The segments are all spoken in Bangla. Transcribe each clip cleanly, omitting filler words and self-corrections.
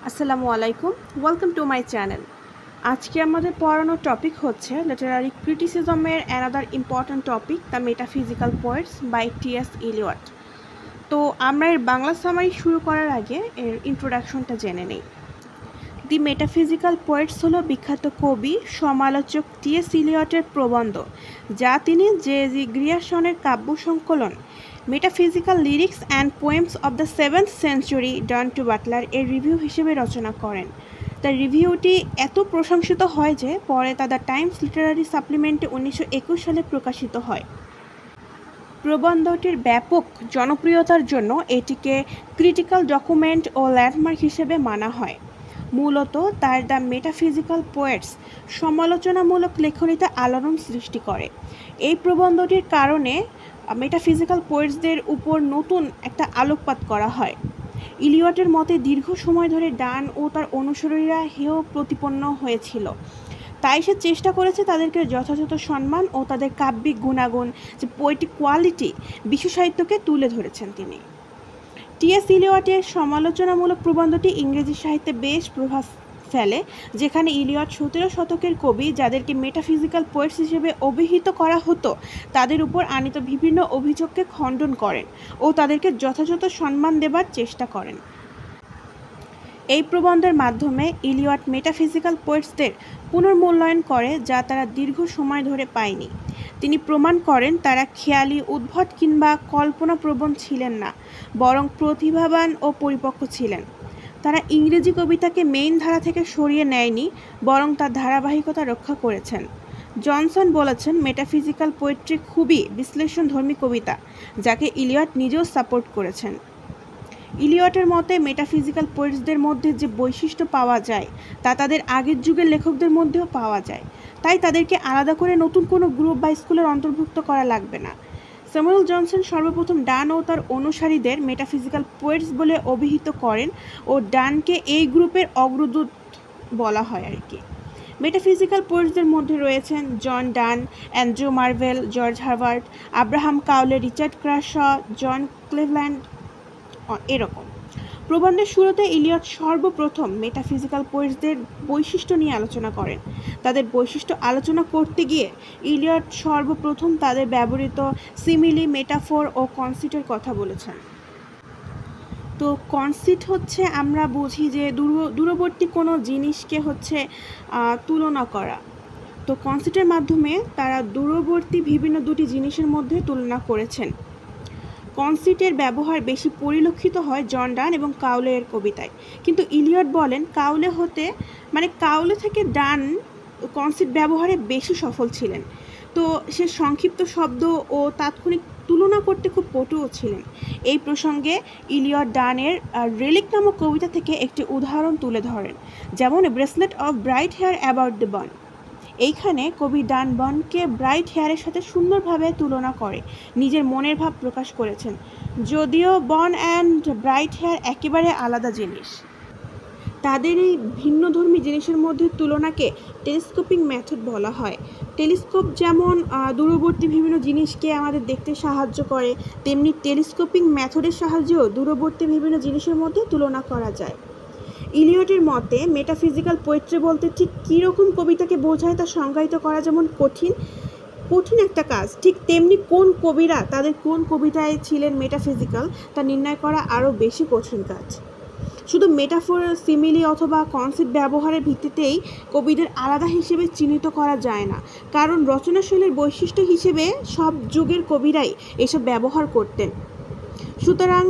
আসসালামু আলাইকুম, ওয়েলকাম টু মাই চ্যানেল। আজকে আমাদের পড়ানো টপিক হচ্ছে লিটারারি ক্রিটিসিজমের another important topic, the metaphysical poets by T S. Eliot. তো আমরা এর বাংলা সামারি শুরু করার আগে এর ইন্ট্রোডাকশনটা জেনে নেই। দি মেটাফিজিক্যাল পোয়েটস হলো বিখ্যাত কবি সমালোচক টি.এস. ইলিয়টের প্রবন্ধ, যা তিনি জে.জি. গ্রিয়ারসনের কাব্য সংকলন metaphysical lyrics and poems of the 7th century Donne to Butler এর রিভিউ হিসেবে রচনা করেন। তার রিভিউটি এত প্রশংসিত হয় যে পরে তা দ্য টাইমস লিটারারি সাপ্লিমেন্টে 1921 সালে প্রকাশিত হয়। প্রবন্ধটির ব্যাপক জনপ্রিয়তার জন্য এটিকে ক্রিটিক্যাল ডকুমেন্ট ও ল্যান্ডমার্ক হিসেবে মানা হয়। মূলত তার দ্য মেটাফিজিক্যাল পোয়েটস সমালোচনামূলক লেখনীতে আলোড়ন সৃষ্টি করে। এই প্রবন্ধটির কারণে মেটাফিজিক্যাল পোয়েটসদের উপর নতুন একটা আলোকপাত করা হয়। ইলিয়টের মতে দীর্ঘ সময় ধরে ডান ও তার অনুসারীরা হেয় প্রতিপন্ন হয়েছিল, তাই সে চেষ্টা করেছে তাদেরকে যথাযথ সম্মান ও তাদের কাব্যিক গুণাগুণ, যে পোয়েটিক কোয়ালিটি, বিশ্ব সাহিত্যকে তুলে ধরেছেন তিনি। টি.এস. ইলিয়টের সমালোচনামূলক প্রবন্ধটি ইংরেজি সাহিত্যে বেশ প্রভাব ফেলে, যেখানে ইলিয়ট 17 শতকের কবি, যাদেরকে মেটাফিজিক্যাল পোয়েটস হিসেবে অভিহিত করা হতো, তাদের উপর আনীত বিভিন্ন অভিযোগকে খণ্ডন করেন ও তাদেরকে যথাযথ সম্মান দেবার চেষ্টা করেন। এই প্রবন্ধের মাধ্যমে ইলিয়ট মেটাফিজিক্যাল পোয়েটসদের পুনর্মূল্যায়ন করে, যা তারা দীর্ঘ সময় ধরে পায়নি। তিনি প্রমাণ করেন তারা খেয়ালি, উদ্ভট কিংবা কল্পনাপ্রবণ ছিলেন না, বরং প্রতিভাবান ও পরিপক্ক ছিলেন। তারা ইংরেজি কবিতাকে মেইন ধারা থেকে সরিয়ে নেয়নি, বরং তার ধারাবাহিকতা রক্ষা করেছেন। জনসন বলেছেন, মেটাফিজিক্যাল পোয়েট্রি খুবই বিশ্লেষণধর্মী কবিতা, যাকে ইলিয়ট নিজেও সাপোর্ট করেছেন। ইলিয়টের মতে মেটাফিজিক্যাল পোয়েটসদের মধ্যে যে বৈশিষ্ট্য পাওয়া যায় তা তাদের আগের যুগের লেখকদের মধ্যেও পাওয়া যায়, তাই তাদেরকে আলাদা করে নতুন কোনো গ্রুপ বা স্কুলের অন্তর্ভুক্ত করা লাগবে না। স্যামুয়েল জনসন সর্বপ্রথম ডান ও তার অনুসারীদের মেটাফিজিক্যাল পোয়েটস বলে অভিহিত করেন ও ডানকে এই গ্রুপের অগ্রদূত বলা হয় আর কি। মেটাফিজিক্যাল পোয়েটসদের মধ্যে রয়েছেন John Donne, Andrew Marvell, George Herbert, Abraham Cowley, Richard Crashaw, John Cleveland, এরকম। প্রবন্ধের শুরুতে ইলিয়ট সর্বপ্রথম মেটাফিজিক্যাল পোয়েটসদের বৈশিষ্ট্য নিয়ে আলোচনা করেন। তাদের বৈশিষ্ট্য আলোচনা করতে গিয়ে ইলিয়ট সর্বপ্রথম তাদের ব্যবহৃত সিমিলি, মেটাফোর ও কনসিটের কথা বলেছেন। তো কনসিট হচ্ছে, আমরা বুঝি যে দূরবর্তী কোনো জিনিসকে হচ্ছে তুলনা করা। তো কনসিটের মাধ্যমে তারা দূরবর্তী বিভিন্ন দুটি জিনিসের মধ্যে তুলনা করেছেন। কনসিটের ব্যবহার বেশি পরিলক্ষিত হয় জন ডান এবং কাউলে এর কবিতায়, কিন্তু ইলিয়ট বলেন কাউলে থেকে ডান কনসিট ব্যবহারে বেশি সফল ছিলেন। তো সে সংক্ষিপ্ত শব্দ ও তাৎক্ষণিক তুলনা করতে খুব পটুও ছিলেন। এই প্রসঙ্গে ইলিয়ট ডানের রেলিক নামক কবিতা থেকে একটি উদাহরণ তুলে ধরেন, যেমন bracelet of bright hair about the bone. এইখানে কবি ডান বনকে ব্রাইট হেয়ারের সাথে সুন্দরভাবে তুলনা করে নিজের মনের ভাব প্রকাশ করেছেন, যদিও বন অ্যান্ড ব্রাইট হেয়ার একেবারে আলাদা জিনিস। তাদের এই ভিন্নধর্মী জিনিসের মধ্যে তুলনাকে টেলিস্কোপিং মেথড বলা হয়। টেলিস্কোপ যেমন দূরবর্তী বিভিন্ন জিনিসকে আমাদের দেখতে সাহায্য করে, তেমনি টেলিস্কোপিং মেথডের সাহায্যেও দূরবর্তী বিভিন্ন জিনিসের মধ্যে তুলনা করা যায়। ইলিয়টের মতে মেটাফিজিক্যাল পোয়েট্রি বলতে ঠিক কীরকম কবিতাকে বোঝায় তা সংজ্ঞায়িত করা যেমন কঠিন একটা কাজ, ঠিক তেমনি কোন কবিরা তাদের কোন কবিতায় ছিলেন মেটাফিজিক্যাল তা নির্ণয় করা আরও বেশি কঠিন কাজ। শুধু মেটাফোর, সিমিলি অথবা কনসিপ্ট ব্যবহারের ভিত্তিতেই কবিদের আলাদা হিসেবে চিহ্নিত করা যায় না, কারণ রচনাশৈলীর বৈশিষ্ট্য হিসেবে সব যুগের কবিরাই এসব ব্যবহার করতেন। সুতরাং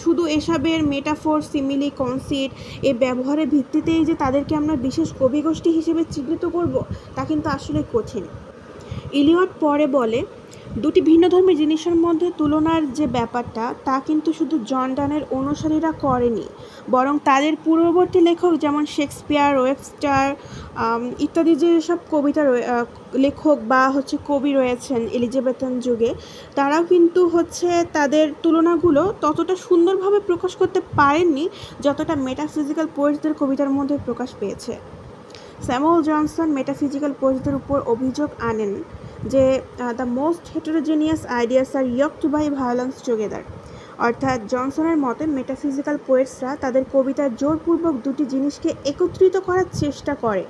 শুধু এসবের মেটাফোর, সিমিলি, কনসিট এই ব্যবহারের ভিত্তিতেই যে তাদেরকে আমরা বিশেষ কবিগোষ্ঠী হিসেবে চিহ্নিত করব তা কিন্তু আসলে কঠিন। ইলিয়ট পরে বলে, দুটি ভিন্নধর্মী জিনিসের মধ্যে তুলনার যে ব্যাপারটা তা কিন্তু শুধু জন ডানের অনুসারীরা করেনি, বরং তাদের পূর্ববর্তী লেখক যেমন শেক্সপিয়ার, ওয়েবস্টার ইত্যাদি যেসব কবিতা লেখক বা কবি রয়েছেন এলিজাবেথান যুগে, তারাও কিন্তু তাদের তুলনাগুলো ততটা সুন্দরভাবে প্রকাশ করতে পারেননি যতটা মেটাফিজিক্যাল পোয়েটসদের কবিতার মধ্যে প্রকাশ পেয়েছে। স্যামুয়েল জনসন মেটাফিজিক্যাল পোয়েটসদের উপর অভিযোগ আনেন যে the most heterogeneous ideas are yoked by violence together, অর্থাৎ জনসনের মতে মেটাফিজিক্যাল পোয়েটসরা তাদের কবিতার জোরপূর্বক দুটি জিনিসকে একত্রিত করার চেষ্টা করে,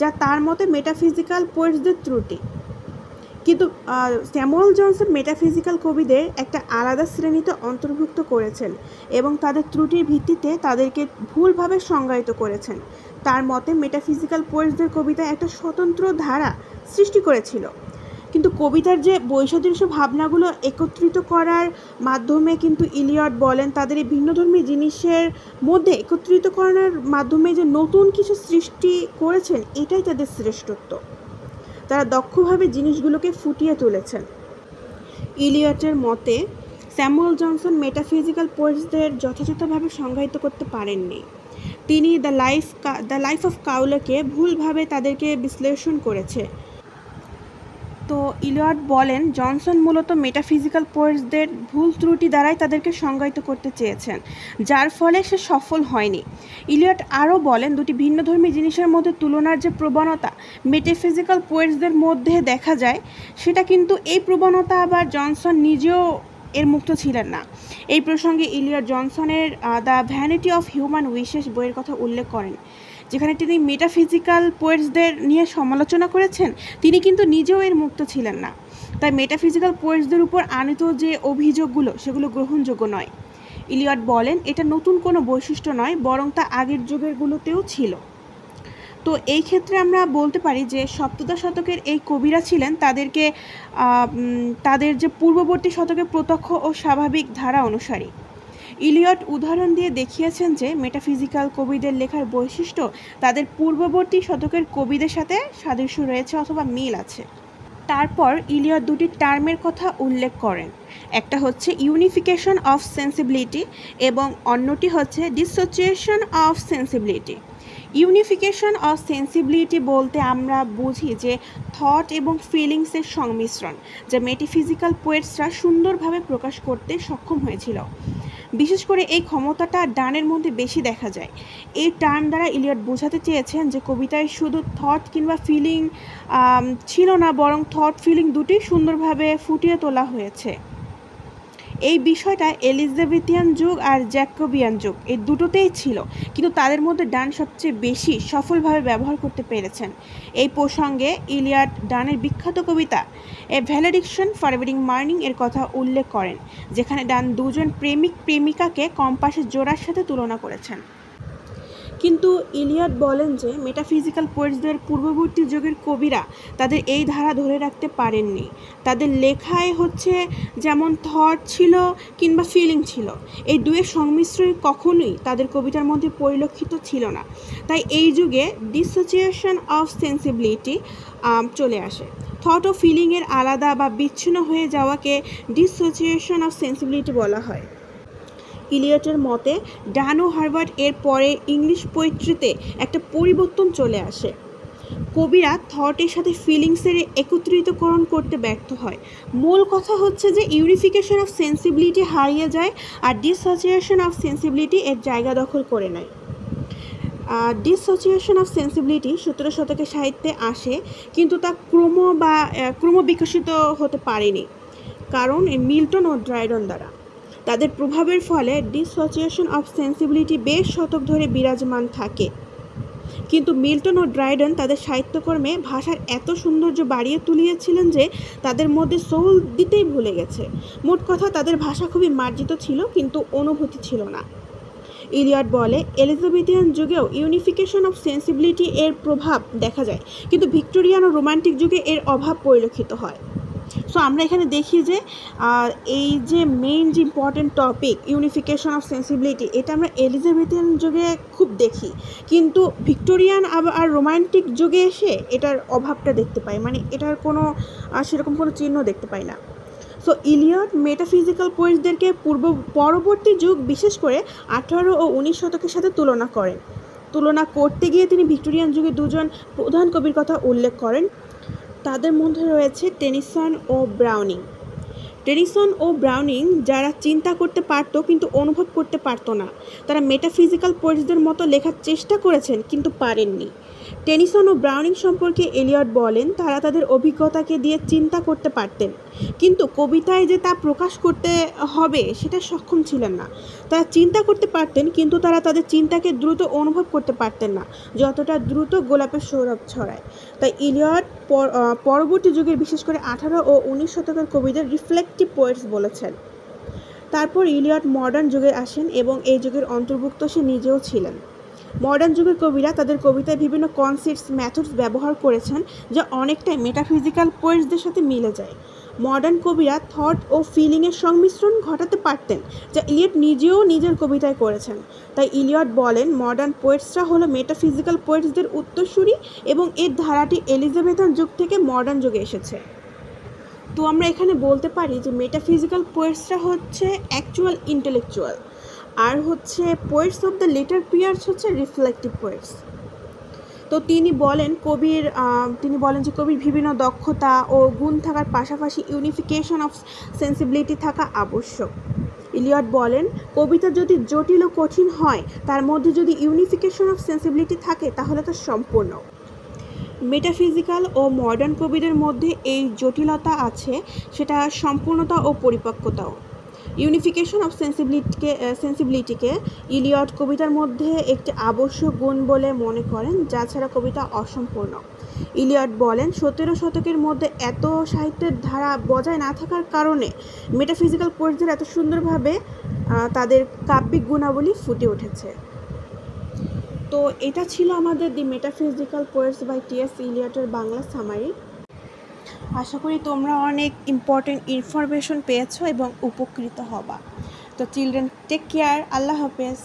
যা তার মতে মেটাফিজিক্যাল পোয়েটসদের ত্রুটি। কিন্তু স্যামুয়েল জনসন মেটাফিজিক্যাল কবিদের একটা আলাদা শ্রেণীতে অন্তর্ভুক্ত করেছেন এবং তাদের ত্রুটির ভিত্তিতে তাদেরকে ভুলভাবে সংজ্ঞায়িত করেছেন। তার মতে মেটাফিজিক্যাল পোয়েটসদের কবিতা একটা স্বতন্ত্র ধারা সৃষ্টি করেছিল, কিন্তু কবিতার যে বৈসাদৃশ্য ভাবনাগুলো একত্রিত করার মাধ্যমে কিন্তু ইলিয়ট বলেন তাদের এই ভিন্নধর্মী জিনিসের মধ্যে একত্রিত করার মাধ্যমে যে নতুন কিছু সৃষ্টি করেছেন, এটাই তাদের শ্রেষ্ঠত্ব। তারা দক্ষভাবে জিনিসগুলোকে ফুটিয়ে তুলেছেন। ইলিয়টের মতে স্যামুয়েল জনসন মেটাফিজিক্যাল পোয়েটসদের যথাযথভাবে সংজ্ঞায়িত করতে পারেননি। তিনি দ্য লাইফ অফ কাউলেকে ভুলভাবে তাদেরকে বিশ্লেষণ করেছে। তো ইলিয়ট বলেন জনসন মূলত মেটাফিজিক্যাল পোয়েটসদের ভুল ত্রুটি দ্বারাই তাদেরকে সংজ্ঞায়িত করতে চেয়েছেন, যার ফলে সে সফল হয়নি। ইলিয়ট আরও বলেন দুটি ভিন্নধর্মী জিনিসের মধ্যে তুলনার যে প্রবণতা মেটাফিজিক্যাল পোয়েটসদের মধ্যে দেখা যায়, সেটা কিন্তু এই প্রবণতা আবার জনসন নিজেও এর মুক্ত ছিলেন না। এই প্রসঙ্গে ইলিয়ট জনসনের the vanity of human wishes বইয়ের কথা উল্লেখ করেন, যেখানে তিনি মেটাফিজিক্যাল পোয়েটসদের নিয়ে সমালোচনা করেছেন। তিনি কিন্তু নিজেও এর মুক্ত ছিলেন না। তাই মেটাফিজিক্যাল পোয়েটসদের উপর আনিত যে অভিযোগগুলো সেগুলো গ্রহণযোগ্য নয়। ইলিয়ট বলেন এটা নতুন কোনো বৈশিষ্ট্য নয়, বরং তা আগের যুগেরগুলোতেও ছিল। তো এই ক্ষেত্রে আমরা বলতে পারি যে সপ্তদশ শতকের এই কবিরা ছিলেন তাদের যে পূর্ববর্তী শতকের প্রত্যক্ষ ও স্বাভাবিক ধারা অনুসারী। ইলিয়ট উদাহরণ দিয়ে দেখিয়েছেন যে মেটাফিজিক্যাল কবিদের লেখার বৈশিষ্ট্য তাদের পূর্ববর্তী শতকের কবিদের সাথে সাদৃশ্য রয়েছে অথবা মিল আছে। তারপর ইলিয়ট দুটি টার্মের কথা উল্লেখ করেন, একটা হচ্ছে ইউনিফিকেশন অফ সেন্সিবিলিটি এবং অন্যটি হচ্ছে dissociation of sensibility. Unification of sensibility বলতে আমরা বুঝি যে থট এবং ফিলিংসের সংমিশ্রণ, যা মেটাফিজিক্যাল পোয়েটসরা সুন্দরভাবে প্রকাশ করতে সক্ষম হয়েছিল। বিশেষ করে এই ক্ষমতাটা ডানের মধ্যে বেশি দেখা যায়। এই টার্ম দ্বারা ইলিয়ট বোঝাতে চেয়েছেন যে কবিতায় শুধু থট কিংবা ফিলিং ছিল না, বরং থট ফিলিং দুটি সুন্দরভাবে ফুটিয়ে তোলা হয়েছে। এই বিষয়টা এলিজাবেথিয়ান যুগ আর জ্যাকোবিয়ান যুগ এই দুটোতেই ছিল, কিন্তু তাদের মধ্যে ডান সবচেয়ে বেশি সফলভাবে ব্যবহার করতে পেরেছেন। এই প্রসঙ্গে ইলিয়ট ডানের বিখ্যাত কবিতা এ ভ্যালেডিকশন ফরবিডিং মার্নিং এর কথা উল্লেখ করেন, যেখানে ডান দুজন প্রেমিক প্রেমিকাকে কম্পাসের জোড়ার সাথে তুলনা করেছেন। কিন্তু ইলিয়ট বলেন যে মেটাফিজিক্যাল পোয়েটসদের পূর্ববর্তী যুগের কবিরা তাদের এই ধারা ধরে রাখতে পারেননি। তাদের লেখায় যেমন থট ছিল কিংবা ফিলিং ছিল, এই দুয়ের সংমিশ্রণ কখনোই তাদের কবিতার মধ্যে পরিলক্ষিত ছিল না। তাই এই যুগে ডিসোসিয়েশন অফ সেন্সিবিলিটি চলে আসে। থট ও ফিলিংয়ের আলাদা বা বিচ্ছিন্ন হয়ে যাওয়াকে ডিসোসিয়েশন অফ সেন্সিবিলিটি বলা হয়। ইলিয়টের মতে ডান ও হার্ভার্ড এর পরে ইংলিশ পোয়েট্রিতে একটা পরিবর্তন চলে আসে। কবিরা থটের সাথে ফিলিংসের একত্রিতকরণ করতে ব্যর্থ হয়। মূল কথা হচ্ছে যে ইউনিফিকেশন অফ সেন্সিবিলিটি হারিয়ে যায় আর ডিসোসিয়েশন অফ সেন্সিবিলিটি এর জায়গা দখল করে নেয়। ডিসোসিয়েশন অফ সেন্সিবিলিটি 17 শতকের সাহিত্যে আসে, কিন্তু তা ক্রমবিকশিত হতে পারেনি, কারণ মিল্টন ও ড্রাইডন দ্বারা। তাদের প্রভাবের ফলে ডিসোসিয়েশন অফ সেন্সিবিলিটি বেশ শতক ধরে বিরাজমান থাকে, কিন্তু মিল্টন ও ড্রাইডন তাদের সাহিত্যকর্মে ভাষার এত সৌন্দর্য বাড়িয়ে তুলিয়েছিলেন যে তাদের মধ্যে সোল দিতেই ভুলে গেছে। মোট কথা তাদের ভাষা খুবই মার্জিত ছিল, কিন্তু অনুভূতি ছিল না। ইলিয়ট বলে এলিজাবেথিয়ান যুগেও ইউনিফিকেশন অফ সেন্সিবিলিটি এর প্রভাব দেখা যায়, কিন্তু ভিক্টোরিয়ান ও রোমান্টিক যুগে এর অভাব পরিলক্ষিত হয়। সো আমরা এখানে দেখি যে এই যে মেইন যে important topic unification of sensibility, এটা আমরা এলিজাবেথিয়ান যুগে খুব দেখি, কিন্তু ভিক্টোরিয়ান আর রোমান্টিক যুগে এসে এটার অভাবটা দেখতে পাই, মানে এটার সেরকম কোনো চিহ্ন দেখতে পাই না। সো ইলিয়ট মেটাফিজিক্যাল পোয়েটসদেরকে পরবর্তী যুগ, বিশেষ করে 18 ও 19 শতকের সাথে তুলনা করতে গিয়ে তিনি ভিক্টোরিয়ান যুগে দুজন প্রধান কবির কথা উল্লেখ করেন। তাদের মধ্যে রয়েছে টেনিসন ও ব্রাউনিং। টেনিসন ও ব্রাউনিং যারা চিন্তা করতে পারতো কিন্তু অনুভব করতে পারতো না, তারা মেটাফিজিক্যাল পোয়েটসদের মতো লেখার চেষ্টা করেছেন কিন্তু পারেননি। টেনিসন ও ব্রাউনিং সম্পর্কে এলিয়ট বলেন, তারা তাদের অভিজ্ঞতাকে দিয়ে চিন্তা করতে পারতেন, কিন্তু কবিতায় যে তা প্রকাশ করতে হবে সেটা সক্ষম ছিলেন না। তারা চিন্তা করতে পারতেন, কিন্তু তারা তাদের চিন্তাকে দ্রুত অনুভব করতে পারতেন না যতটা দ্রুত গোলাপের সৌরভ ছড়ায়। তাই এলিয়ট পরবর্তী যুগের বিশেষ করে 18 ও 19 শতকের কবিদের রিফ্লেক্টিভ পোয়েটস বলেছেন। তারপর এলিয়ট মডার্ন যুগে আসেন এবং এই যুগের অন্তর্ভুক্ত সে নিজেও ছিলেন। মডার্ন যুগের কবিরা তাদের কবিতায় বিভিন্ন কনসেপ্টস মেথডস ব্যবহার করেছেন যা অনেকটাই মেটাফিজিক্যাল পোয়েটসদের সাথে মিলে যায়। মডার্ন কবিরা থট ও ফিলিংয়ের সংমিশ্রণ ঘটাতে পারতেন, যা ইলিয়ট নিজেও নিজের কবিতায় করেছেন। তাই ইলিয়ট বলেন, মডার্ন পোয়েটসরা হলো মেটাফিজিক্যাল পোয়েটসদের উত্তরসূরি এবং এর ধারাটি এলিজাবেথান যুগ থেকে মডার্ন যুগে এসেছে। তো আমরা এখানে বলতে পারি যে মেটাফিজিক্যাল পোয়েটসরা হচ্ছে অ্যাকচুয়াল ইন্টেলেকচুয়াল, আর হচ্ছে poets of the later periods হচ্ছে রিফ্লেক্টিভ পোয়েটস। তো তিনি বলেন যে কবির বিভিন্ন দক্ষতা ও গুণ থাকার পাশাপাশি ইউনিফিকেশন অফ সেন্সিবিলিটি থাকা আবশ্যক। ইলিয়ট বলেন, কবিতা যদি জটিল ও কঠিন হয়, তার মধ্যে যদি ইউনিফিকেশন অফ সেন্সিবিলিটি থাকে তাহলে তা সম্পূর্ণ। মেটাফিজিক্যাল ও মডার্ন কবিদের মধ্যে এই জটিলতা আছে, সেটা সম্পূর্ণতা ও পরিপক্কতাও। ইউনিফিকেশন অফ সেন্সিবিলিটিকে ইলিয়ট কবিতার মধ্যে একটি আবশ্যক গুণ বলে মনে করেন, যা ছাড়া কবিতা অসম্পূর্ণ। ইলিয়ট বলেন, 17 শতকের মধ্যে এত সাহিত্যের ধারা বজায় না থাকার কারণে মেটাফিজিক্যাল পোয়েটসদের এত সুন্দরভাবে তাদের কাব্যিক গুণাবলী ফুটে উঠেছে। তো এটা ছিল আমাদের the metaphysical poets by T S. ইলিয়টের বাংলা সামারি। আশা করি তোমরা অনেক ইম্পর্টেন্ট ইনফরমেশন পেয়েছো এবং উপকৃত হবা। তো চিলড্রেন, টেক কেয়ার, আল্লাহ হাফেজ।